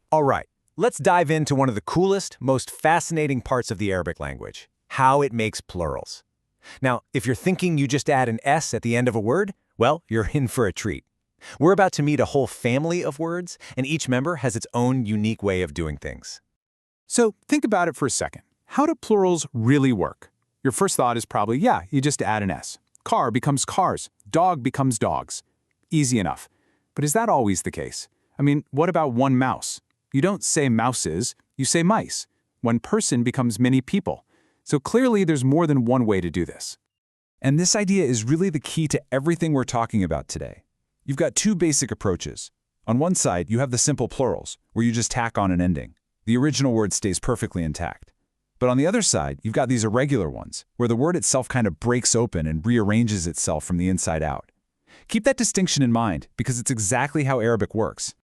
All right, let's dive into one of the coolest, most fascinating parts of the Arabic language, how it makes plurals. Now, if you're thinking you just add an S at the end of a word, well, you're in for a treat. We're about to meet a whole family of words, and each member has its own unique way of doing things. So think about it for a second. How do plurals really work? Your first thought is probably, yeah, you just add an S. Car becomes cars. Dog becomes dogs. Easy enough. But is that always the case? I mean, what about one mouse? You don't say mouses, you say mice. One person becomes many people. So clearly there's more than one way to do this. And this idea is really the key to everything we're talking about today. You've got two basic approaches. On one side, you have the simple plurals, where you just tack on an ending. The original word stays perfectly intact. But on the other side, you've got these irregular ones, where the word itself kind of breaks open and rearranges itself from the inside out. Keep that distinction in mind, because it's exactly how Arabic works.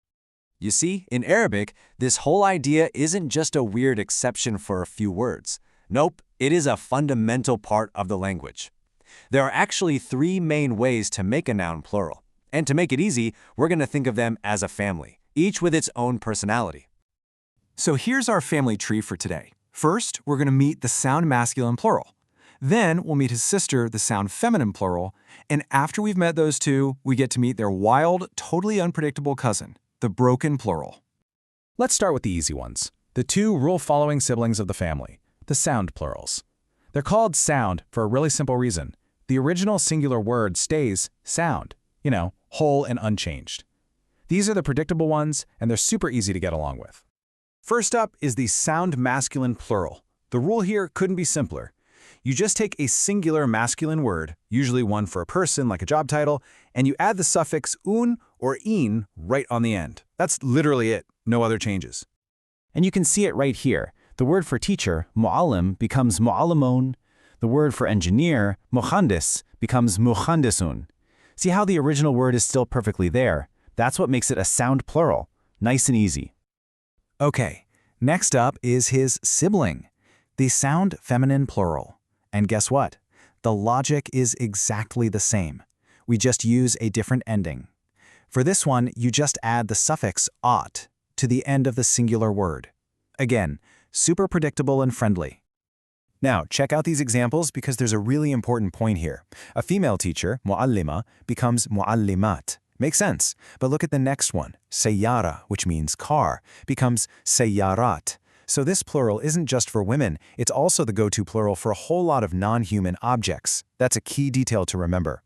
You see, in Arabic, this whole idea isn't just a weird exception for a few words. Nope, it is a fundamental part of the language. There are actually three main ways to make a noun plural. And to make it easy, we're going to think of them as a family, each with its own personality. So here's our family tree for today. First, we're going to meet the sound masculine plural. Then we'll meet his sister, the sound feminine plural. And after we've met those two, we get to meet their wild, totally unpredictable cousin, the broken plural. Let's start with the easy ones. The two rule-following siblings of the family, the sound plurals. They're called sound for a really simple reason. The original singular word stays sound, whole and unchanged. These are the predictable ones, and they're super easy to get along with. First up is the sound masculine plural. The rule here couldn't be simpler. You just take a singular masculine word, usually one for a person like a job title, and you add the suffix un or in right on the end. That's literally it, no other changes. And you can see it right here. The word for teacher, mu'allim, becomes mu'allimun. The word for engineer, muhandis, becomes muhandisun. See how the original word is still perfectly there? That's what makes it a sound plural. Nice and easy. Okay, next up is his sibling, the sound feminine plural. And guess what? The logic is exactly the same. We just use a different ending. For this one, you just add the suffix ot to the end of the singular word. Again, super predictable and friendly. Now, check out these examples because there's a really important point here. A female teacher, mu'allima, becomes mu'allimat. Makes sense. But look at the next one. Sayyara, which means car, becomes sayyarat. So this plural isn't just for women, it's also the go-to plural for a whole lot of non-human objects. That's a key detail to remember.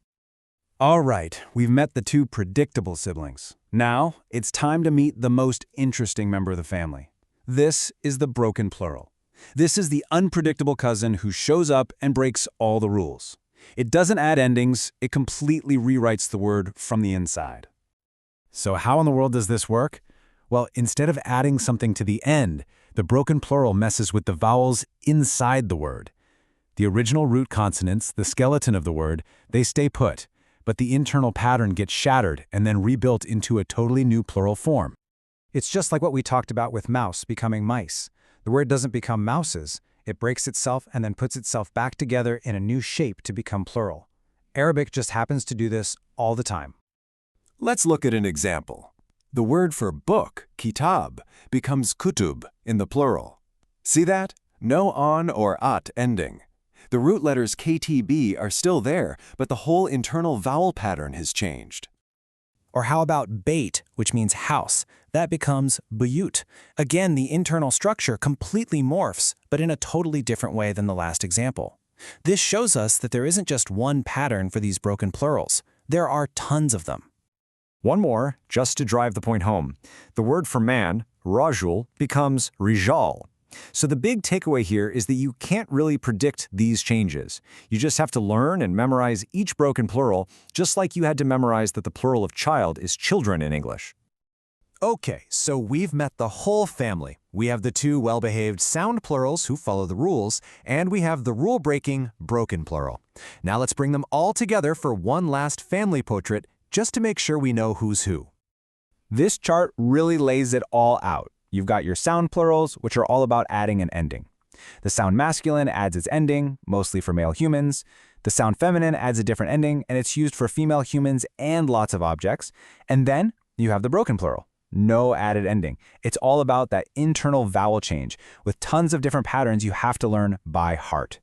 All right, we've met the two predictable siblings. Now, it's time to meet the most interesting member of the family. This is the broken plural. This is the unpredictable cousin who shows up and breaks all the rules. It doesn't add endings, it completely rewrites the word from the inside. So how in the world does this work? Well, instead of adding something to the end, the broken plural messes with the vowels inside the word. The original root consonants, the skeleton of the word, they stay put, but the internal pattern gets shattered and then rebuilt into a totally new plural form. It's just like what we talked about with mouse becoming mice. The word doesn't become mouses, it breaks itself and then puts itself back together in a new shape to become plural. Arabic just happens to do this all the time. Let's look at an example. The word for book, kitab, becomes kutub in the plural. See that? No on or at ending. The root letters KTB are still there, but the whole internal vowel pattern has changed. Or how about bait, which means house? That becomes buyut. Again, the internal structure completely morphs, but in a totally different way than the last example. This shows us that there isn't just one pattern for these broken plurals. There are tons of them. One more, just to drive the point home. The word for man, rajul, becomes rijal. So the big takeaway here is that you can't really predict these changes. You just have to learn and memorize each broken plural, just like you had to memorize that the plural of child is children in English. Okay, so we've met the whole family. We have the two well-behaved sound plurals who follow the rules, and we have the rule-breaking broken plural. Now let's bring them all together for one last family portrait, just to make sure we know who's who. This chart really lays it all out. You've got your sound plurals, which are all about adding an ending. The sound masculine adds its ending, mostly for male humans. The sound feminine adds a different ending, and it's used for female humans and lots of objects. And then you have the broken plural. no added ending. It's all about that internal vowel change, with tons of different patterns you have to learn by heart.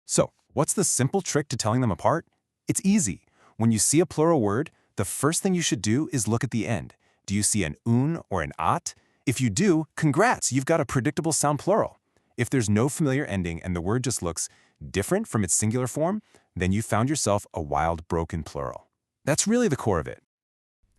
So, what's the simple trick to telling them apart? It's easy. When you see a plural word, the first thing you should do is look at the end. Do you see an un or an at? If you do, congrats, you've got a predictable sound plural. If there's no familiar ending and the word just looks different from its singular form, then you found yourself a wild, broken plural. That's really the core of it.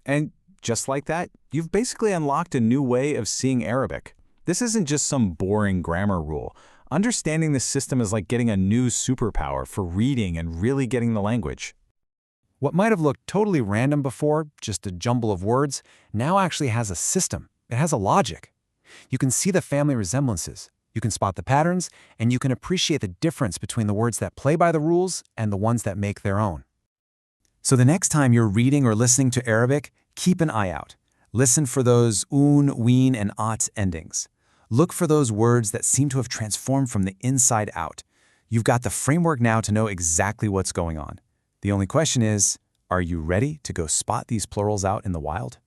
And just like that, you've basically unlocked a new way of seeing Arabic. This isn't just some boring grammar rule. Understanding this system is like getting a new superpower for reading and really getting the language. What might have looked totally random before, just a jumble of words, now actually has a system. It has a logic. You can see the family resemblances, you can spot the patterns, and you can appreciate the difference between the words that play by the rules and the ones that make their own. So the next time you're reading or listening to Arabic, keep an eye out. Listen for those un, ween, and at endings. Look for those words that seem to have transformed from the inside out. You've got the framework now to know exactly what's going on. The only question is, are you ready to go spot these plurals out in the wild?